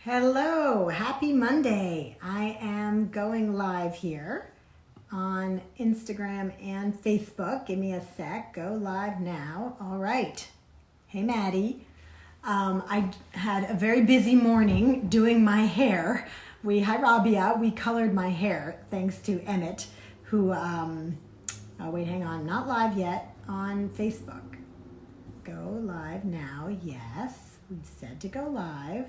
Hello, happy Monday. I am going live here on Instagram and Facebook. Give me a sec, go live now. All right. Hey, Maddie. I had a very busy morning doing my hair. Hi Rabia, we colored my hair thanks to Emmett who, oh wait, hang on, not live yet on Facebook. Go live now, yes, we said to go live.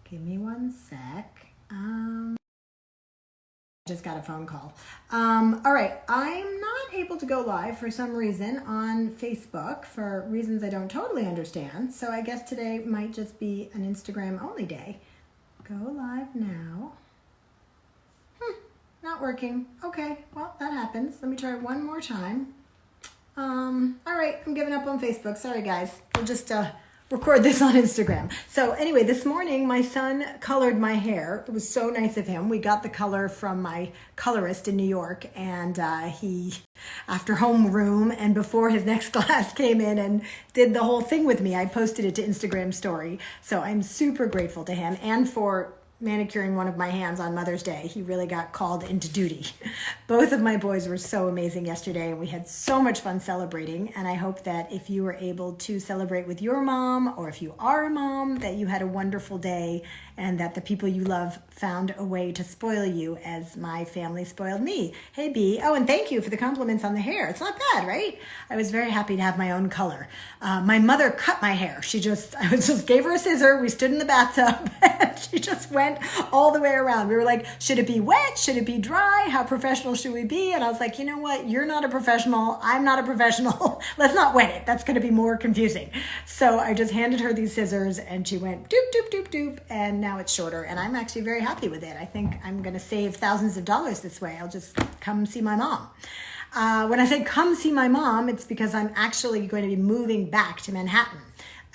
Give me one sec. Just got a phone call. All right, I'm not able to go live for some reason on Facebook for reasons I don't totally understand. So I guess today might just be an Instagram only day. Go live now. Not working. Okay, well, that happens. Let me try one more time. All right, I'm giving up on Facebook. Sorry, guys. We'll just record this on Instagram. So anyway, this morning my son colored my hair. It was so nice of him. We got the color from my colorist in New York, and he, after homeroom and before his next class, came in and did the whole thing with me. I posted it to Instagram story. So I'm super grateful to him and for manicuring one of my hands on Mother's Day. He really got called into duty. Both of my boys were so amazing yesterday, and we had so much fun celebrating. And I hope that if you were able to celebrate with your mom, or if you are a mom, that you had a wonderful day and that the people you love found a way to spoil you as my family spoiled me. Hey, B. Oh, and thank you for the compliments on the hair. It's not bad, right? I was very happy to have my own color. My mother cut my hair. I just gave her a scissor. We stood in the bathtub and she just went all the way around. We were like, should it be wet? Should it be dry? How professional should we be? And I was like, you know what? You're not a professional. I'm not a professional. Let's not wet it. That's going to be more confusing. So I just handed her these scissors and she went doop, doop, doop, doop. And now it's shorter. And I'm actually very happy with it. I think I'm going to save thousands of dollars this way. I'll just come see my mom. When I say come see my mom, it's because I'm actually going to be moving back to Manhattan.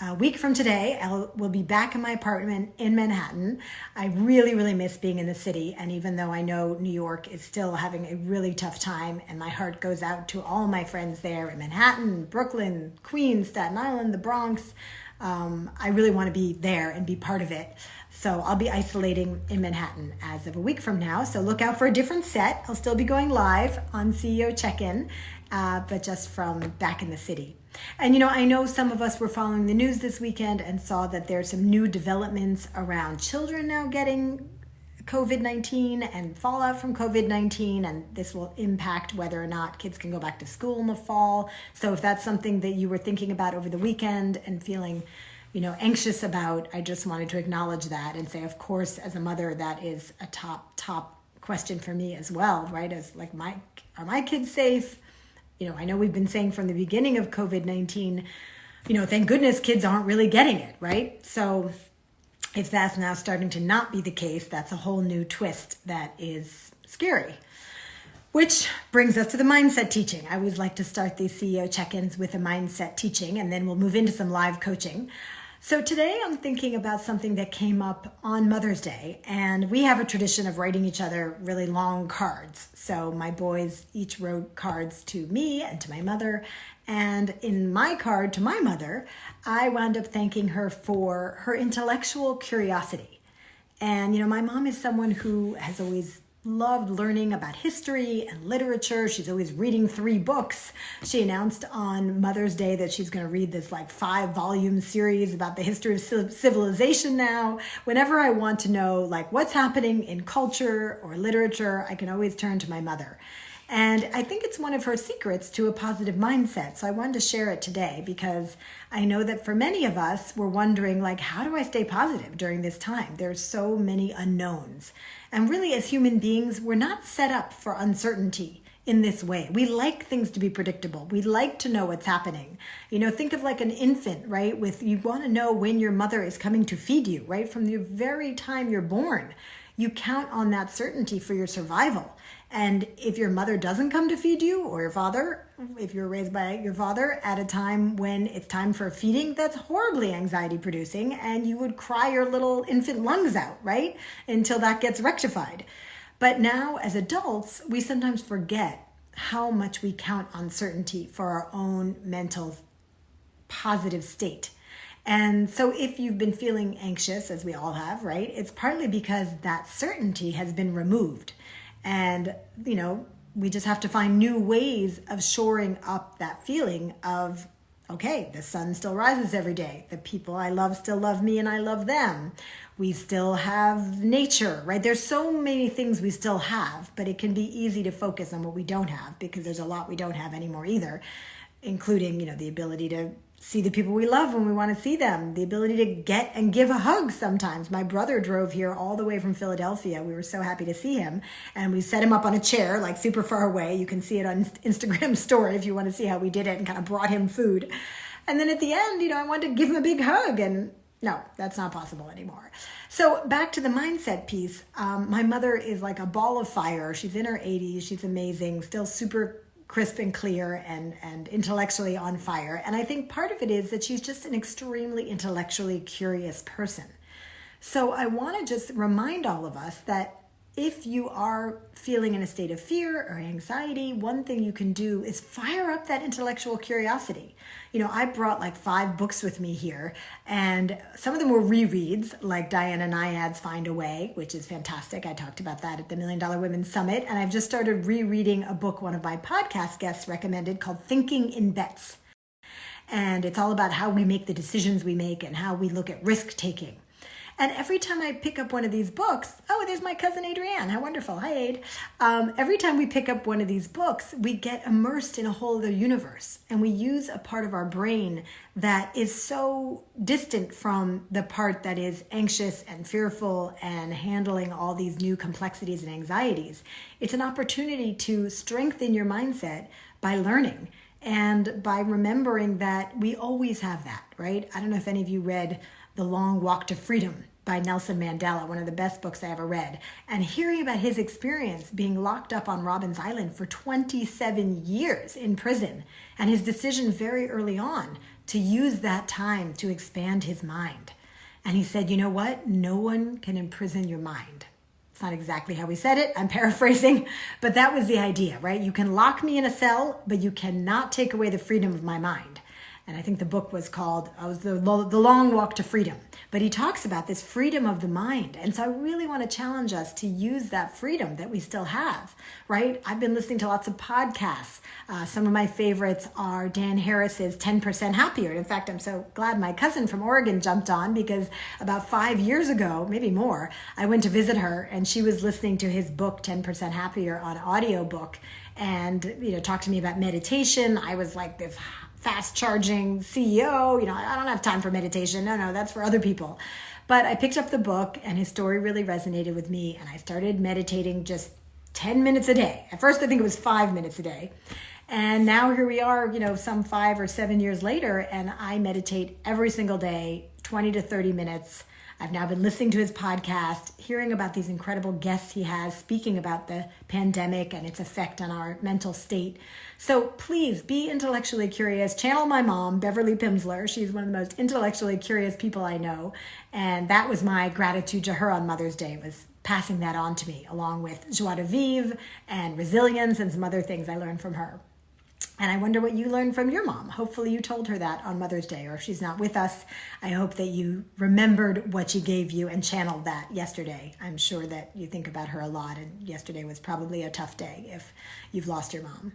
A week from today, we'll be back in my apartment in Manhattan. I really, really miss being in the city. And even though I know New York is still having a really tough time, and my heart goes out to all my friends there in Manhattan, Brooklyn, Queens, Staten Island, the Bronx, I really want to be there and be part of it. So I'll be isolating in Manhattan as of a week from now. So look out for a different set. I'll still be going live on CEO Check-In, but just from back in the city. And I know some of us were following the news this weekend and saw that there's some new developments around children now getting COVID-19 and fallout from COVID-19, and this will impact whether or not kids can go back to school in the fall. So if that's something that you were thinking about over the weekend and feeling anxious about, I just wanted to acknowledge that and say, of course, as a mother, that is a top question for me as well, right? As like, are my kids safe? I know we've been saying from the beginning of COVID-19, thank goodness kids aren't really getting it, right? So if that's now starting to not be the case, that's a whole new twist that is scary. Which brings us to the mindset teaching. I always like to start these CEO check-ins with a mindset teaching, and then we'll move into some live coaching. So today I'm thinking about something that came up on Mother's Day, and we have a tradition of writing each other really long cards. So my boys each wrote cards to me and to my mother, and in my card to my mother, I wound up thanking her for her intellectual curiosity. And my mom is someone who has always loved learning about history and literature. She's always reading 3 books. She announced on Mother's Day that she's going to read this 5-volume series about the history of civilization now. Whenever I want to know what's happening in culture or literature, I can always turn to my mother. And I think it's one of her secrets to a positive mindset. So I wanted to share it today because I know that for many of us, we're wondering, how do I stay positive during this time? There's so many unknowns. And really, as human beings, we're not set up for uncertainty in this way. We like things to be predictable. We like to know what's happening. Think of an infant, right? You want to know when your mother is coming to feed you, right? From the very time you're born, you count on that certainty for your survival. And if your mother doesn't come to feed you, or your father, if you're raised by your father at a time when it's time for feeding, that's horribly anxiety producing, and you would cry your little infant lungs out, right? Until that gets rectified. But now as adults, we sometimes forget how much we count on certainty for our own mental positive state. And so if you've been feeling anxious, as we all have, right, it's partly because that certainty has been removed. And, we just have to find new ways of shoring up that feeling of, okay, the sun still rises every day. The people I love still love me and I love them. We still have nature, right? There's so many things we still have, but it can be easy to focus on what we don't have because there's a lot we don't have anymore either, including, the ability to see the people we love when we want to see them, the ability to get and give a hug sometimes. My brother drove here all the way from Philadelphia. We were so happy to see him. And we set him up on a chair, like super far away. You can see it on Instagram story if you want to see how we did it, and kind of brought him food. And then at the end, I wanted to give him a big hug, and no, that's not possible anymore. So back to the mindset piece. My mother is like a ball of fire. She's in her 80s. She's amazing, still super crisp and clear and intellectually on fire. And I think part of it is that she's just an extremely intellectually curious person. So I want to just remind all of us that if you are feeling in a state of fear or anxiety, one thing you can do is fire up that intellectual curiosity. I brought like 5 books with me here, and some of them were rereads, like Diana Nyad's Find a Way, which is fantastic. I talked about that at the $1 Million Women Summit, and I've just started rereading a book one of my podcast guests recommended called Thinking in Bets. And it's all about how we make the decisions we make and how we look at risk taking. And every time I pick up one of these books, oh, there's my cousin Adrienne. How wonderful. Hi, Aid. Every time we pick up one of these books, we get immersed in a whole other universe. And we use a part of our brain that is so distant from the part that is anxious and fearful and handling all these new complexities and anxieties. It's an opportunity to strengthen your mindset by learning and by remembering that we always have that, right? I don't know if any of you read The Long Walk to Freedom by Nelson Mandela, one of the best books I ever read. And hearing about his experience being locked up on Robben's Island for 27 years in prison, and his decision very early on to use that time to expand his mind. And he said, you know what? No one can imprison your mind. It's not exactly how he said it. I'm paraphrasing, but that was the idea, right? You can lock me in a cell, but you cannot take away the freedom of my mind. And I think the book was called The Long Walk to Freedom. But he talks about this freedom of the mind. And so I really want to challenge us to use that freedom that we still have, right? I've been listening to lots of podcasts. Some of my favorites are Dan Harris's 10% Happier. And in fact, I'm so glad my cousin from Oregon jumped on, because about 5 years ago, maybe more, I went to visit her and she was listening to his book, 10% Happier, on audiobook, and talked to me about meditation. I was like this fast charging CEO, I don't have time for meditation. No, that's for other people. But I picked up the book and his story really resonated with me, and I started meditating just 10 minutes a day. At first, I think it was 5 minutes a day. And now here we are, some 5 or 7 years later, and I meditate every single day, 20 to 30 minutes. I've now been listening to his podcast, hearing about these incredible guests he has, speaking about the pandemic and its effect on our mental state. So please be intellectually curious. Channel my mom, Beverly Pimsleur. She's one of the most intellectually curious people I know. And that was my gratitude to her on Mother's Day, was passing that on to me, along with joie de vivre and resilience and some other things I learned from her. And I wonder what you learned from your mom. Hopefully you told her that on Mother's Day, or if she's not with us, I hope that you remembered what she gave you and channeled that yesterday. I'm sure that you think about her a lot, and yesterday was probably a tough day if you've lost your mom.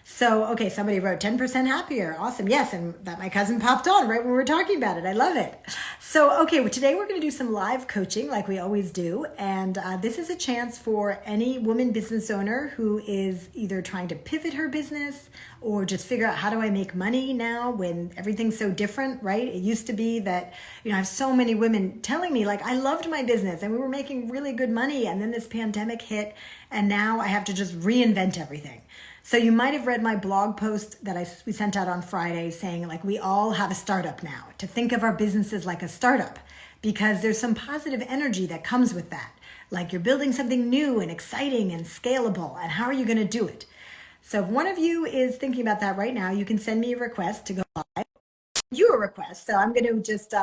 So, okay, somebody wrote 10% happier. Awesome. Yes, and that my cousin popped on right when we were talking about it. I love it. So, okay, well, today we're going to do some live coaching like we always do. And this is a chance for any woman business owner who is either trying to pivot her business or just figure out, how do I make money now when everything's so different, right? It used to be that, I have so many women telling me, like, I loved my business and we were making really good money, and then this pandemic hit and now I have to just reinvent everything. So you might have read my blog post that we sent out on Friday saying, like, we all have a startup now, to think of our businesses like a startup, because there's some positive energy that comes with that. Like, you're building something new and exciting and scalable, and how are you going to do it? So if one of you is thinking about that right now, you can send me a request to go live. You a request. So I'm going to just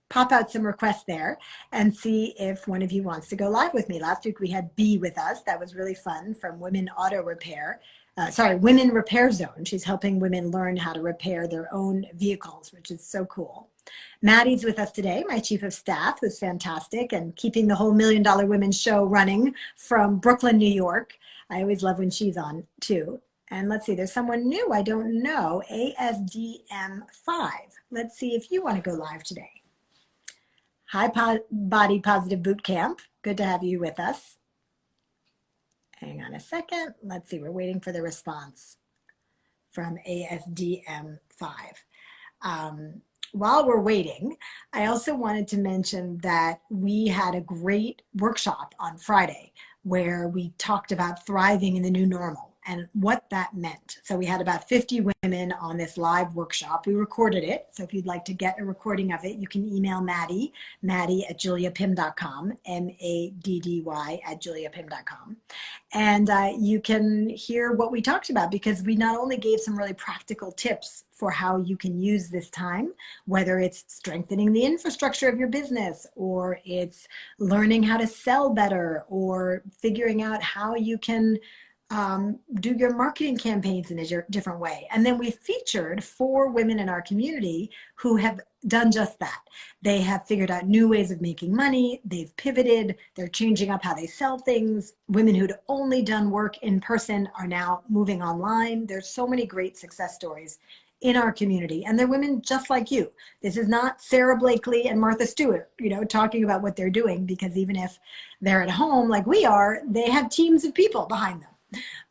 pop out some requests there and see if one of you wants to go live with me. Last week we had B with us. That was really fun, from Women Repair Zone. She's helping women learn how to repair their own vehicles, which is so cool. Maddie's with us today, my chief of staff, who's fantastic and keeping the whole $1 Million Women show running from Brooklyn, New York. I always love when she's on too. And let's see, there's someone new I don't know, ASDM5. Let's see if you want to go live today. Hi, Body Positive Boot Camp. Good to have you with us. Hang on a second. Let's see, we're waiting for the response from ASDM5. While we're waiting, I also wanted to mention that we had a great workshop on Friday where we talked about thriving in the new normal and what that meant. So we had about 50 women on this live workshop. We recorded it. So if you'd like to get a recording of it, you can email Maddie at juliapim.com, MADDY at juliapim.com. And you can hear what we talked about, because we not only gave some really practical tips for how you can use this time, whether it's strengthening the infrastructure of your business, or it's learning how to sell better, or figuring out how you can do your marketing campaigns in a different way. And then we featured 4 women in our community who have done just that. They have figured out new ways of making money. They've pivoted. They're changing up how they sell things. Women who'd only done work in person are now moving online. There's so many great success stories in our community, and they're women just like you. This is not Sarah Blakely and Martha Stewart, talking about what they're doing, because even if they're at home like we are, they have teams of people behind them.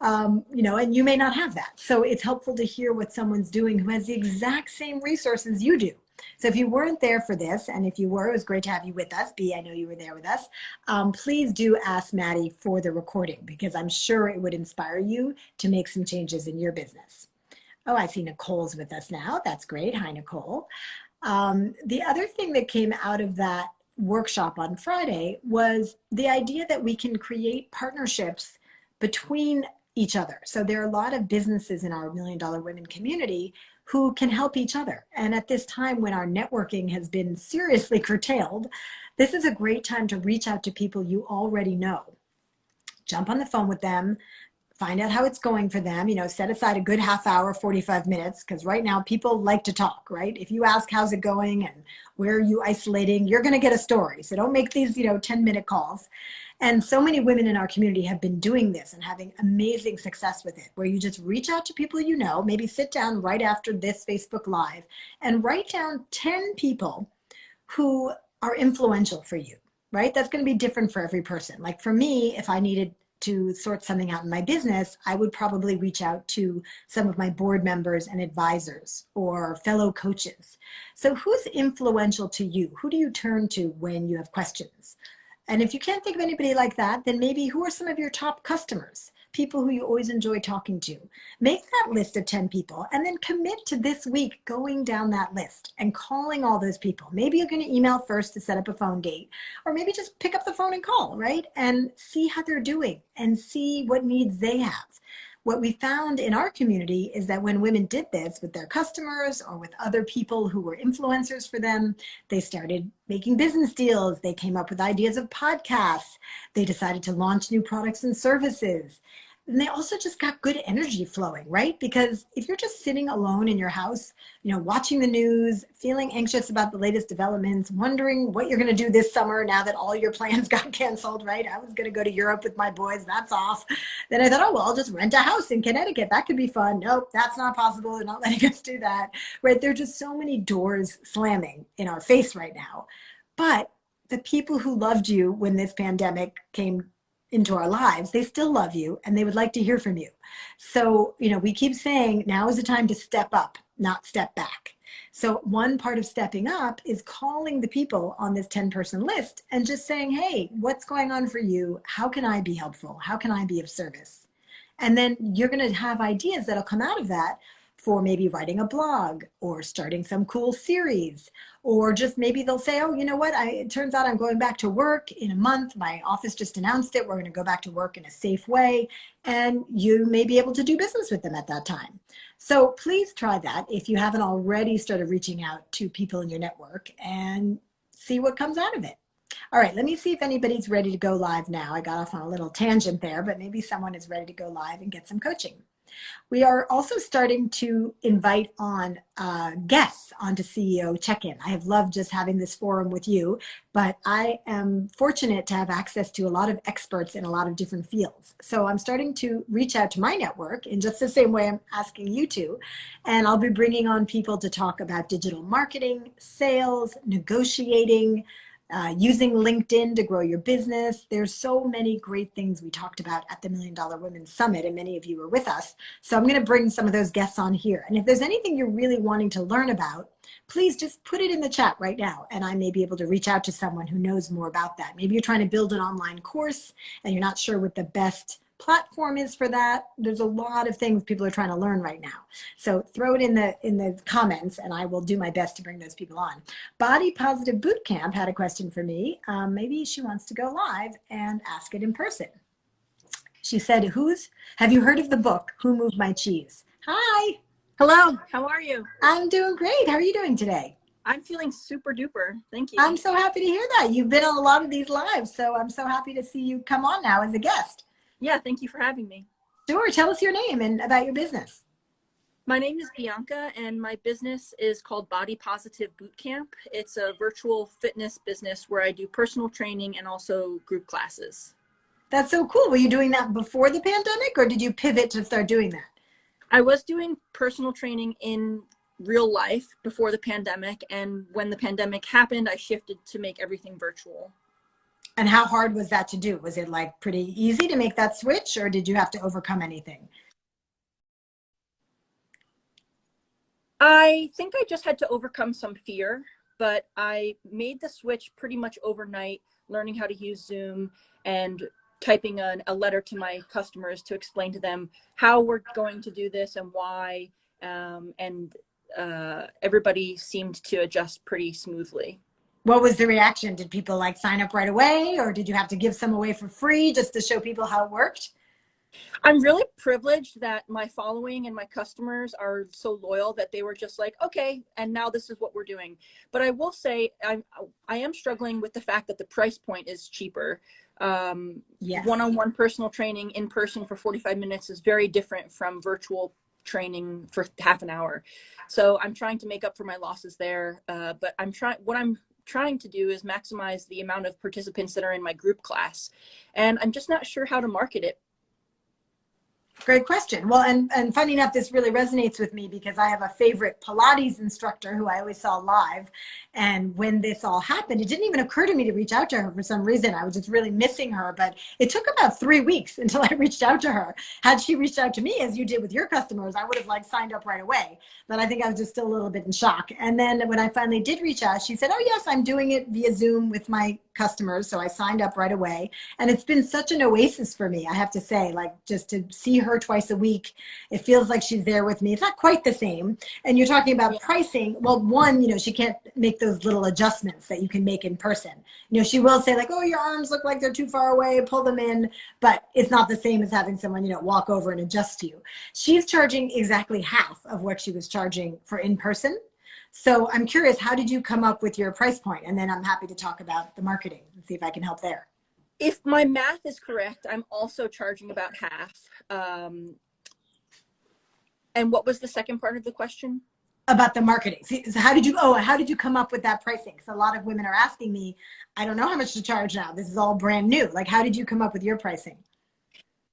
And you may not have that. So it's helpful to hear what someone's doing who has the exact same resources you do. So if you weren't there for this, and if you were, it was great to have you with us. B, I know you were there with us. Please do ask Maddie for the recording, because I'm sure it would inspire you to make some changes in your business. Oh, I see Nicole's with us now. That's great. Hi, Nicole. The other thing that came out of that workshop on Friday was the idea that we can create partnerships between each other. So there are a lot of businesses in our $1 Million Women community who can help each other. And at this time when our networking has been seriously curtailed, this is a great time to reach out to people you already know. Jump on the phone with them, find out how it's going for them, set aside a good half hour, 45 minutes, because right now people like to talk, right? If you ask how's it going and where are you isolating, you're going to get a story. So don't make these, 10-minute calls. And so many women in our community have been doing this and having amazing success with it, where you just reach out to people you know, maybe sit down right after this Facebook Live and write down 10 people who are influential for you, right? That's going to be different for every person. Like for me, if I needed to sort something out in my business, I would probably reach out to some of my board members and advisors or fellow coaches. So who's influential to you? Who do you turn to when you have questions? And if you can't think of anybody like that, then maybe who are some of your top customers, people who you always enjoy talking to? Make that list of 10 people and then commit to this week going down that list and calling all those people. Maybe you're going to email first to set up a phone date, or maybe just pick up the phone and call, right? And see how they're doing and see what needs they have. What we found in our community is that when women did this with their customers or with other people who were influencers for them, they started making business deals. They came up with ideas of podcasts. They decided to launch new products and services. And they also just got good energy flowing, right? Because if you're just sitting alone in your house, watching the news, feeling anxious about the latest developments, wondering what you're going to do this summer now that all your plans got canceled, right? I was going to go to Europe with my boys. That's off. Then I thought, oh, well, I'll just rent a house in Connecticut. That could be fun. Nope, that's not possible. They're not letting us do that, right? There are just so many doors slamming in our face right now. But the people who loved you when this pandemic came into our lives, they still love you and they would like to hear from you. So, we keep saying now is the time to step up, not step back. So one part of stepping up is calling the people on this 10-person list and just saying, hey, what's going on for you? How can I be helpful? How can I be of service? And then you're going to have ideas that'll come out of that for maybe writing a blog or starting some cool series, or just maybe they'll say, oh, you know what? It turns out I'm going back to work in a month. My office just announced it. We're going to go back to work in a safe way. And you may be able to do business with them at that time. So please try that if you haven't already started reaching out to people in your network, and see what comes out of it. All right, let me see if anybody's ready to go live now. I got off on a little tangent there, but maybe someone is ready to go live and get some coaching. We are also starting to invite on guests onto CEO Check-In. I have loved just having this forum with you, but I am fortunate to have access to a lot of experts in a lot of different fields. So I'm starting to reach out to my network in just the same way I'm asking you to, and I'll be bringing on people to talk about digital marketing, sales, negotiating, using LinkedIn to grow your business. There's so many great things we talked about at the Million Dollar Women Summit, and many of you were with us. So I'm going to bring some of those guests on here. And if there's anything you're really wanting to learn about, please just put it in the chat right now, and I may be able to reach out to someone who knows more about that. Maybe you're trying to build an online course and you're not sure what the best platform is for that. There's a lot of things people are trying to learn right now. So throw it in the comments, and I will do my best to bring those people on. Body Positive Bootcamp had a question for me. Maybe she wants to go live and ask it in person. She said, have you heard of the book, Who Moved My Cheese? Hi. Hello, how are you? I'm doing great. How are you doing today? I'm feeling super duper. Thank you. I'm so happy to hear that. You've been on a lot of these lives, so I'm so happy to see you come on now as a guest. Yeah, thank you for having me. Sure. Tell us your name and about your business. My name is Bianca, and my business is called Body Positive Bootcamp. It's a virtual fitness business where I do personal training and also group classes. That's so cool. Were you doing that before the pandemic, or did you pivot to start doing that? I was doing personal training in real life before the pandemic, and when the pandemic happened, I shifted to make everything virtual. And how hard was that to do? Was it like pretty easy to make that switch, or did you have to overcome anything? I think I just had to overcome some fear, but I made the switch pretty much overnight, learning how to use Zoom and typing a letter to my customers to explain to them how we're going to do this and why. Everybody seemed to adjust pretty smoothly. What was the reaction? Did people like sign up right away, or did you have to give some away for free just to show people how it worked? I'm really privileged that my following and my customers are so loyal that they were just like, okay, and now this is what we're doing. But I will say I am struggling with the fact that the price point is cheaper. Yes. One-on-one personal training in person for 45 minutes is very different from virtual training for half an hour. So I'm trying to make up for my losses there. But what I'm trying to do is maximize the amount of participants that are in my group class. And I'm just not sure how to market it. Great question. Well, and funny enough, this really resonates with me because I have a favorite Pilates instructor who I always saw live. And when this all happened, it didn't even occur to me to reach out to her for some reason. I was just really missing her, but it took about 3 weeks until I reached out to her. Had she reached out to me as you did with your customers, I would have like signed up right away. But I think I was just still a little bit in shock. And then when I finally did reach out, she said, oh yes, I'm doing it via Zoom with my customers. So I signed up right away. And it's been such an oasis for me, I have to say, like just to see her twice a week. It feels like she's there with me. It's not quite the same. And you're talking about pricing. Well, one, she can't make those little adjustments that you can make in person. She will say like, oh, your arms look like they're too far away, pull them in, but it's not the same as having someone, walk over and adjust to you. She's charging exactly half of what she was charging for in person. So I'm curious, how did you come up with your price point? And then I'm happy to talk about the marketing and see if I can help there. If my math is correct, I'm also charging about half. And what was the second part of the question? About the marketing. So how did you come up with that pricing? Because a lot of women are asking me, I don't know how much to charge now. This is all brand new. Like, how did you come up with your pricing?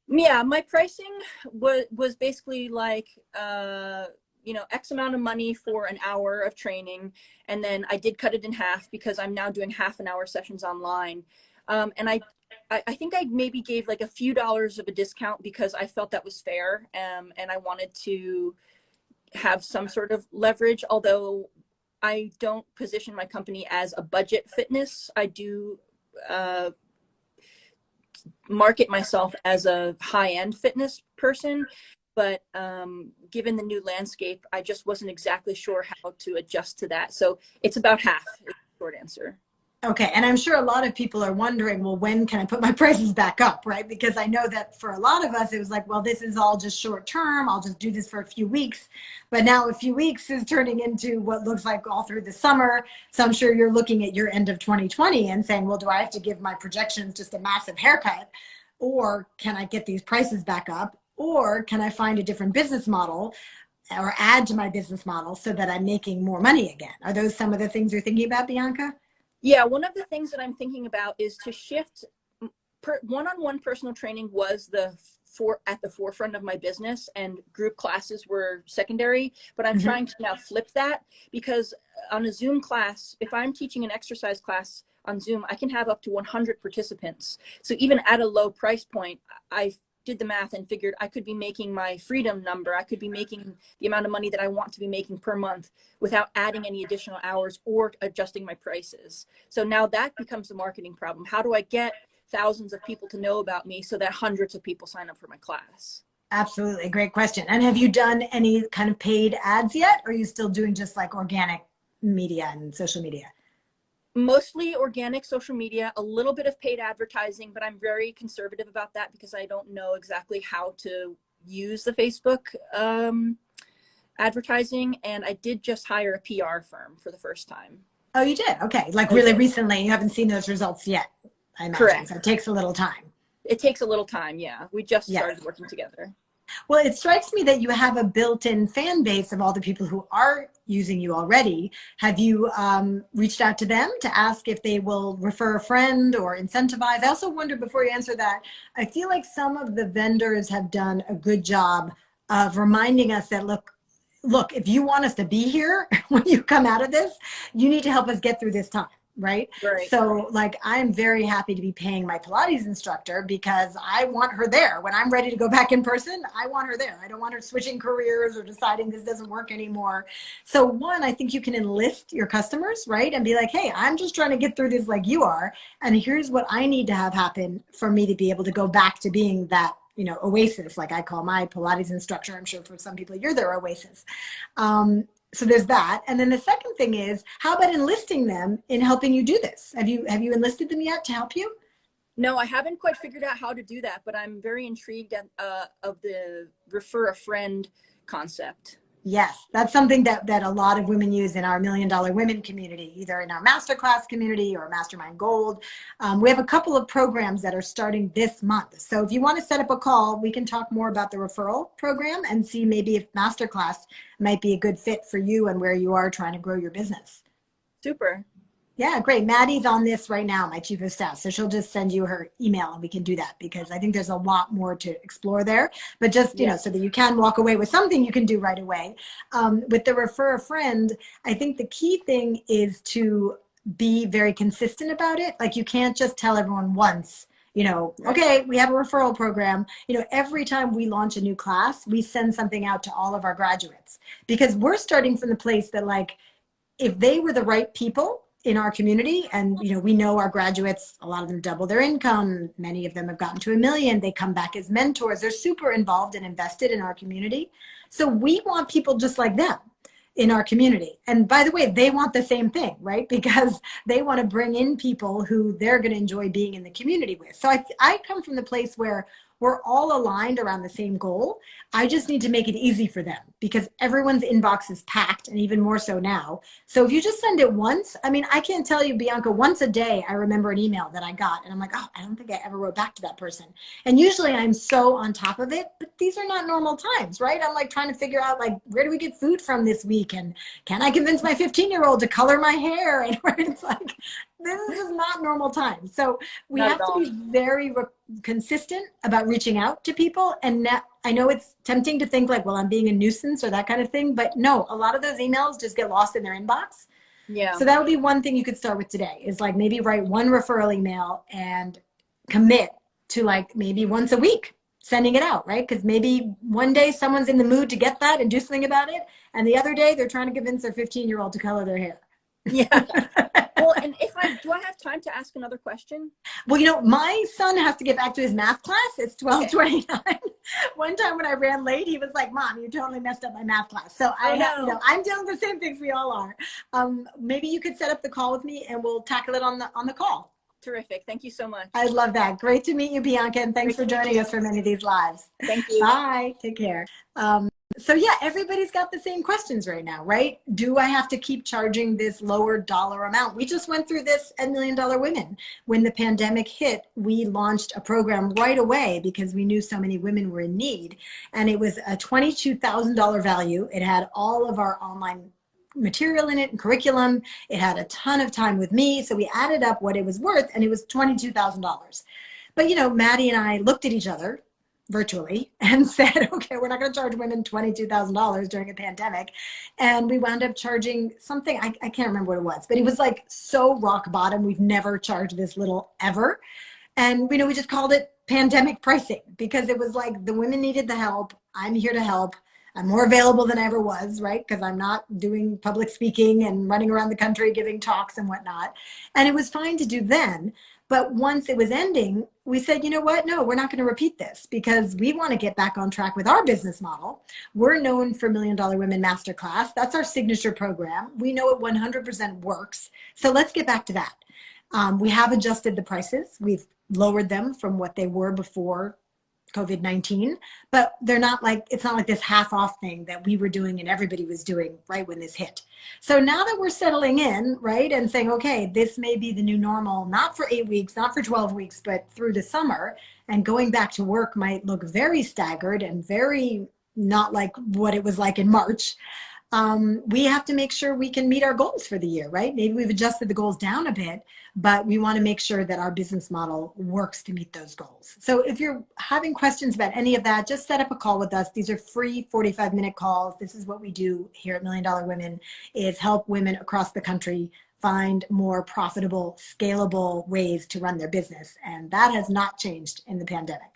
Yeah, my pricing was basically like, X amount of money for an hour of training. And then I did cut it in half because I'm now doing half an hour sessions online. And I think I maybe gave like a few dollars of a discount because I felt that was fair. And I wanted to have some sort of leverage, although I don't position my company as a budget fitness. I do market myself as a high-end fitness person. But given the new landscape, I just wasn't exactly sure how to adjust to that. So it's about half, is the short answer. Okay. And I'm sure a lot of people are wondering, well, when can I put my prices back up, right? Because I know that for a lot of us, it was like, well, this is all just short term. I'll just do this for a few weeks. But now a few weeks is turning into what looks like all through the summer. So I'm sure you're looking at your end of 2020 and saying, well, do I have to give my projections just a massive haircut? Or can I get these prices back up? or can I find a different business model or add to my business model so that I'm making more money again? Are those some of the things you're thinking about, Bianca? Yeah, one of the things that I'm thinking about is to shift. One-on-one personal training was at the forefront of my business, and group classes were secondary, but I'm trying to now flip that, because on a Zoom class, if I'm teaching an exercise class on Zoom, I can have up to 100 participants. So even at a low price point, I did the math and figured I could be making my freedom number. I could be making the amount of money that I want to be making per month without adding any additional hours or adjusting my prices. So now that becomes the marketing problem. How do I get thousands of people to know about me so that hundreds of people sign up for my class? Absolutely. Great question. And have you done any kind of paid ads yet? Or are you still doing just like organic media and social media? Mostly organic social media, a little bit of paid advertising, but I'm very conservative about that because I don't know exactly how to use the Facebook advertising. And I did just hire a PR firm for the first time. Oh, you did? Okay. Like really recently, you haven't seen those results yet, I imagine. Correct. So it takes a little time. It takes a little time, yeah. We just started working together. Well, it strikes me that you have a built-in fan base of all the people who are using you already. Have you reached out to them to ask if they will refer a friend or incentivize? I also wonder, before you answer that, I feel like some of the vendors have done a good job of reminding us that, look, if you want us to be here when you come out of this, you need to help us get through this time. Right? So like, I'm very happy to be paying my Pilates instructor because I want her there. When I'm ready to go back in person, I want her there. I don't want her switching careers or deciding this doesn't work anymore. So one, I think you can enlist your customers, right? And be like, hey, I'm just trying to get through this like you are. And here's what I need to have happen for me to be able to go back to being that, you know, oasis, like I call my Pilates instructor. I'm sure for some people, you're their oasis. So there's that. And then the second thing is, how about enlisting them in helping you do this? Have you enlisted them yet to help you? No, I haven't quite figured out how to do that, but I'm very intrigued of the refer a friend concept. Yes, that's something that a lot of women use in our $1 Million Women community, either in our masterclass community or Mastermind Gold. We have a couple of programs that are starting this month. So if you want to set up a call, we can talk more about the referral program and see maybe if masterclass might be a good fit for you and where you are trying to grow your business. Super. Yeah, great. Maddie's on this right now, my chief of staff. So she'll just send you her email and we can do that because I think there's a lot more to explore there. But just, you know, so that you can walk away with something you can do right away. With the refer a friend, I think the key thing is to be very consistent about it. Like you can't just tell everyone once, you know, okay, we have a referral program. You know, every time we launch a new class, we send something out to all of our graduates because we're starting from the place that like, if they were the right people in our community, and you know, we know our graduates, a lot of them double their income, many of them have gotten to $1 million, they come back as mentors, they're super involved and invested in our community. So we want people just like them in our community. And by the way, they want the same thing, right? Because they want to bring in people who they're going to enjoy being in the community with. So I come from the place where we're all aligned around the same goal. I just need to make it easy for them because everyone's inbox is packed, and even more so now. So if you just send it once, I mean, I can't tell you, Bianca, once a day, I remember an email that I got and I'm like, oh, I don't think I ever wrote back to that person. And usually I'm so on top of it, but these are not normal times, right? I'm like trying to figure out like, where do we get food from this week? And can I convince my 15-year-old to color my hair? And it's like, this is just not normal times. So we have to be very consistent about reaching out to people. And that, I know it's tempting to think like, well, I'm being a nuisance or that kind of thing, but no, a lot of those emails just get lost in their inbox. Yeah. So that would be one thing you could start with today is like maybe write one referral email and commit to like maybe once a week sending it out, right? Because maybe one day someone's in the mood to get that and do something about it. And the other day they're trying to convince their 15-year-old to color their hair. Yeah. Well, and do I have time to ask another question? Well, you know, my son has to get back to his math class. It's 12:29. One time when I ran late, he was like, Mom, you totally messed up my math class. So I have, you know, I'm doing the same things we all are. Maybe you could set up the call with me and we'll tackle it on the call. Terrific. Thank you so much. I love that. Great to meet you, Bianca. And thanks for joining us for many of these lives. Thank you. Bye. Take care. So yeah, everybody's got the same questions right now, right? Do I have to keep charging this lower dollar amount? We just went through this at Million Dollar Women. When the pandemic hit, we launched a program right away because we knew so many women were in need. And it was a $22,000 value. It had all of our online material in it and curriculum. It had a ton of time with me. So we added up what it was worth, and it was $22,000. But you know, Maddie and I looked at each other virtually and said, okay, we're not going to charge women $22,000 during a pandemic. And we wound up charging something, I can't remember what it was, but it was like so rock bottom. We've never charged this little ever. And we just called it pandemic pricing because it was like the women needed the help. I'm here to help. I'm more available than I ever was, right? Because I'm not doing public speaking and running around the country giving talks and whatnot. And it was fine to do then. But once it was ending, we said, you know what? No, we're not going to repeat this because we want to get back on track with our business model. We're known for Million Dollar Women Masterclass. That's our signature program. We know it 100% works. So let's get back to that. We have adjusted the prices. We've lowered them from what they were before COVID-19, but they're not like, it's not like this half off thing that we were doing and everybody was doing right when this hit. So now that we're settling in, right, and saying, okay, this may be the new normal, not for 8 weeks, not for 12 weeks, but through the summer, and going back to work might look very staggered and very not like what it was like in March. We have to make sure we can meet our goals for the year, right? Maybe we've adjusted the goals down a bit, but we want to make sure that our business model works to meet those goals. So if you're having questions about any of that, just set up a call with us. These are free 45-minute calls. This is what we do here at Million Dollar Women, is help women across the country find more profitable, scalable ways to run their business. And that has not changed in the pandemic.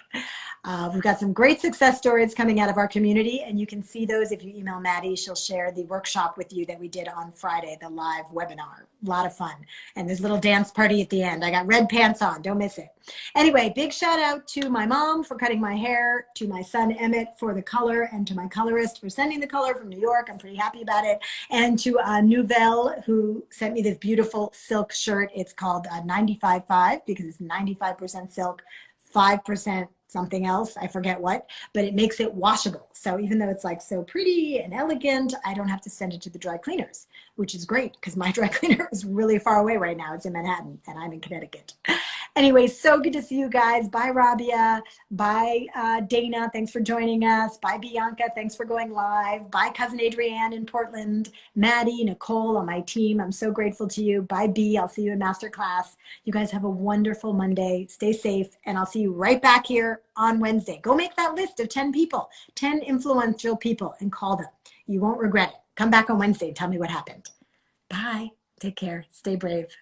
We've got some great success stories coming out of our community, and you can see those if you email Maddie. She'll share the workshop with you that we did on Friday, the live webinar. A lot of fun. And there's a little dance party at the end. I got red pants on. Don't miss it. Anyway, big shout out to my mom for cutting my hair, to my son Emmett for the color, and to my colorist for sending the color from New York. I'm pretty happy about it. And to Nouvelle, who sent me this beautiful silk shirt. It's called 95.5 because it's 95% silk, 5% something else, I forget what, but it makes it washable. So even though it's like so pretty and elegant, I don't have to send it to the dry cleaners, which is great because my dry cleaner is really far away right now. It's in Manhattan and I'm in Connecticut. Anyway, so good to see you guys. Bye, Rabia. Bye, Dana. Thanks for joining us. Bye, Bianca. Thanks for going live. Bye, Cousin Adrienne in Portland. Maddie, Nicole on my team. I'm so grateful to you. Bye, B. I'll see you in Masterclass. You guys have a wonderful Monday. Stay safe. And I'll see you right back here on Wednesday. Go make that list of 10 people, 10 influential people, and call them. You won't regret it. Come back on Wednesday and tell me what happened. Bye. Take care. Stay brave.